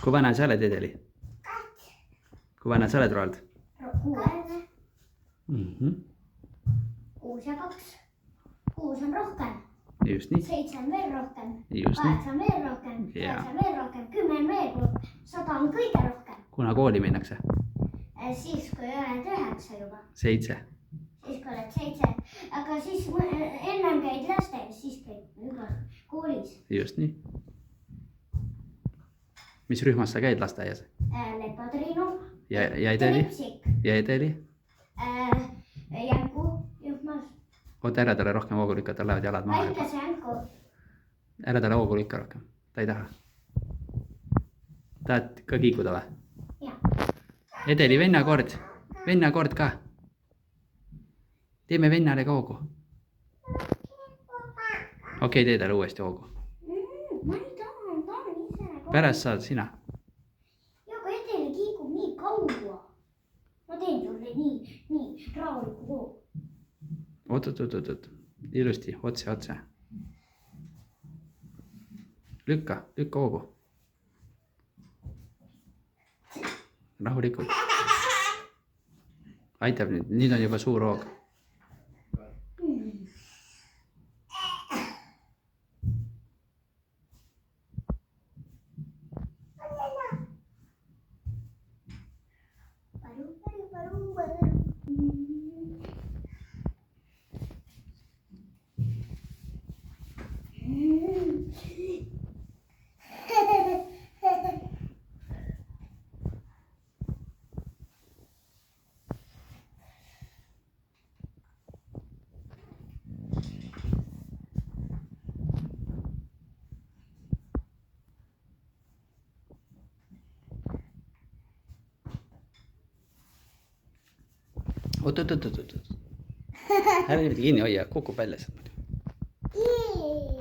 Kui vana sa oled, Edeli? Kui vana sa oled, Roald? 6. 6 ja 2. 6 on rohkem. Just nii. 7 on veel rohkem. Just nii. 8 on veel rohkem. 9 on veel rohkem. 10 on veel rohkem. 100 on kõige rohkem. Kuna kooli minnakse? Siis, kui oled 9 juba. 7. Siis, kui oled 7. Aga siis ennem käid lasteaias, siis käid juba koolis. Just nii. Mis rühmas sa käid lasteaias? Lepotriinu. Ja Edeli? Lipsik. Ja Edeli? Jänku juhmas. Oota, ära talle rohkem hoogu lükata, lähevad jalad maha. Väikese jänku. Ära talle hoogu lükka rohkem. Ta ei taha. Tahad ka kiikuda või? Jah. Edeli, vennakord. Vennakord ka. Teeme vennale ka hoogu. Okei, tee talle uuesti hoogu. Ma ei tahan ise. Pärast saad sina. Ja kui Edeli kiigub nii kaua. Ma teen sulle nii rahuliku hoogu. Oot. Ilusti, otse. Lükka hoogu. Rahulikult. Aitab nüüd on juba suur hoog. Oot. Ära niimoodi kinni hoia, kukub välja sealt.